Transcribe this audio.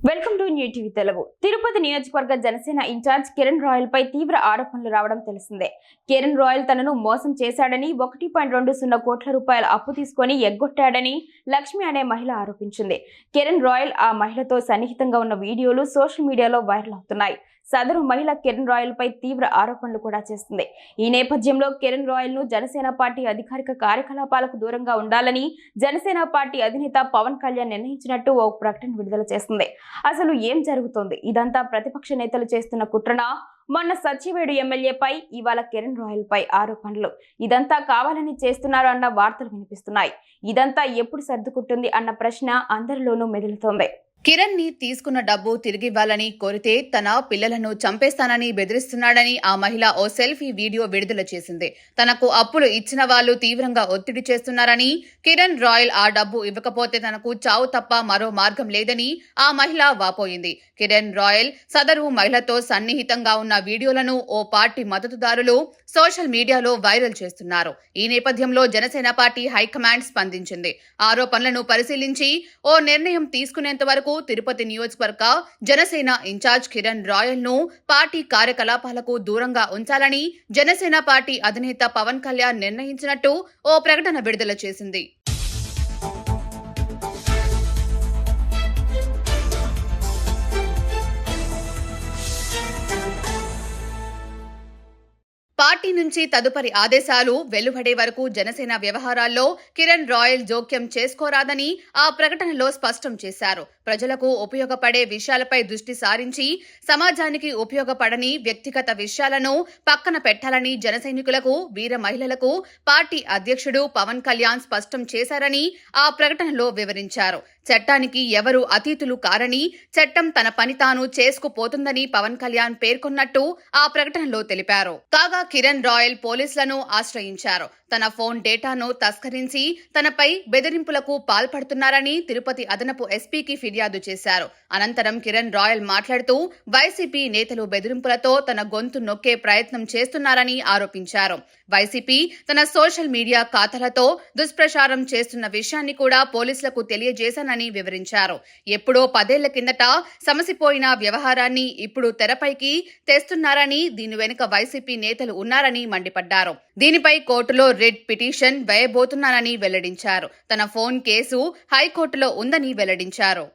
Welcome to new TV Telugu. Tirupati నియోజకవర్గ Janasena incharge Kiran royal పై తీవ్ర ఆరోపణలు రావడం తెలిసిందే. కిరణ్ రాయల్ తనను మోసం చేశాడని 1.20 కోట్ల రూపాయల అప్పు తీసుకొని ఎగ్గొట్టాడని లక్ష్మి అనే మహిళ ఆరోపించింది. కిరణ్ రాయల్ ఆ మహిళతో సన్నిహితంగా ఉన్న వీడియోలు సోషల్ మీడియాలో వైరల్ అవుతున్నాయి. సదరు మహిళ కిరణ్ రాయల్ పై తీవ్ర ఆరోపణలు కూడా చేస్తుంది. ఈ నేపథ్యంలో కిరణ్ రాయల్ ను జనసేన పార్టీ అధికారిక కార్యకలాపాలకు దూరంగా ఉండాలని జనసేన పార్టీ అధినేత పవన్ కళ్యాణ్ నిర్ణయించినట్టు ఓ ప్రకటన విడుదల చేస్తుంది. అసలు ఏం జరుగుతోంది? ఇదంతా ప్రతిపక్ష నేతలు చేస్తున్న కుట్రనా? మొన్న సచివేడు ఎమ్మెల్యేపై ఇవాళ కిరణ్ రాయల్ పై ఆరోపణలు. ఇదంతా కావాలని చేస్తున్నారు అన్న వార్తలు వినిపిస్తున్నాయి. ఇదంతా ఎప్పుడు సర్దుకుంటుంది అన్న ప్రశ్న అందరిలోనూ మెదులుతోంది. కిరణ్ ని తీసుకున్న డబ్బు తిరిగివ్వాలని కోరితే తన పిల్లలను చంపేస్తానని బెదిరిస్తున్నాడని ఆ మహిళ ఓ సెల్ఫీ వీడియో విడుదల చేసింది. తనకు అప్పులు ఇచ్చిన వాళ్లు తీవ్రంగా ఒత్తిడి చేస్తున్నారని, కిరణ్ రాయల్ ఆ డబ్బు ఇవ్వకపోతే తనకు చావు తప్ప మరో మార్గం లేదని ఆ మహిళ వాపోయింది. కిరణ్ రాయల్ సదరు మహిళతో సన్నిహితంగా ఉన్న వీడియోలను ఓ పార్టీ మద్దతుదారులు సోషల్ మీడియాలో వైరల్ చేస్తున్నారు. ఈ నేపథ్యంలో జనసేన పార్టీ హైకమాండ్ స్పందించింది. ఆరోపణలను పరిశీలించి ఓ నిర్ణయం తీసుకునేంత వరకు తిరుపతి నియోజకవర్గ జనసేన ఇన్ఛార్జ్ కిరణ్ రాయల్ ను పార్టీ కార్యకలాపాలకు దూరంగా ఉంచాలని జనసేన పార్టీ అధినేత పవన్ కళ్యాణ్ నిర్ణయించినట్టు ఓ ప్రకటన విడుదల చేసింది. పార్టీ నుంచి తదుపరి ఆదేశాలు వెలువడే వరకు జనసేన వ్యవహారాల్లో కిరణ్ రాయల్ జోక్యం చేసుకోరాదని ఆ ప్రకటనలో స్పష్టం చేశారు. ప్రజలకు ఉపయోగపడే విషయాలపై దృష్టి సారించి సమాజానికి ఉపయోగపడని వ్యక్తిగత విషయాలను పక్కన పెట్టాలని జనసైనికులకు, వీర మహిళలకు పార్టీ అధ్యక్షుడు పవన్ కళ్యాణ్ స్పష్టం చేశారని ఆ ప్రకటనలో వివరించారు. చట్టానికి ఎవరు అతీతులు కారని, చట్టం తన పని తాను చేసుకుపోతుందని పవన్ కళ్యాణ్ పేర్కొన్నట్టు ఆ ప్రకటనలో తెలిపారు. కాగా కిరణ్ రాయల్ పోలీసులను ఆశ్రయించారు. తన ఫోన్ డేటాను తస్కరించి తనపై బెదిరింపులకు పాల్పడుతున్నారని తిరుపతి అదనపు ఎస్పీకి ఫిర్యాదు చేశారు. అనంతరం కిరణ్ రాయల్ మాట్లాడుతూ వైసీపీ నేతలు బెదిరింపులతో తన గొంతు నొక్కే ప్రయత్నం చేస్తున్నారని ఆరోపించారు. వైసీపీ తన సోషల్ మీడియా ఖాతాలతో దుష్ప్రచారం చేస్తున్న విషయాన్ని కూడా పోలీసులకు తెలియజేశానని వివరించారు. ఎప్పుడో 10 ఏళ్ల కిందట సమసిపోయిన వ్యవహారాన్ని ఇప్పుడు తెరపైకి తెస్తున్నారని, దీని వెనుక వైసీపీ నేతలు ఉన్నారని మండిపడ్డారు. దీనిపై కోర్టులో రిట్ పిటిషన్ వేయబోతున్నానని వెల్లడించారు. తన ఫోన్ కేసు హైకోర్టులో ఉందని వెల్లడించారు.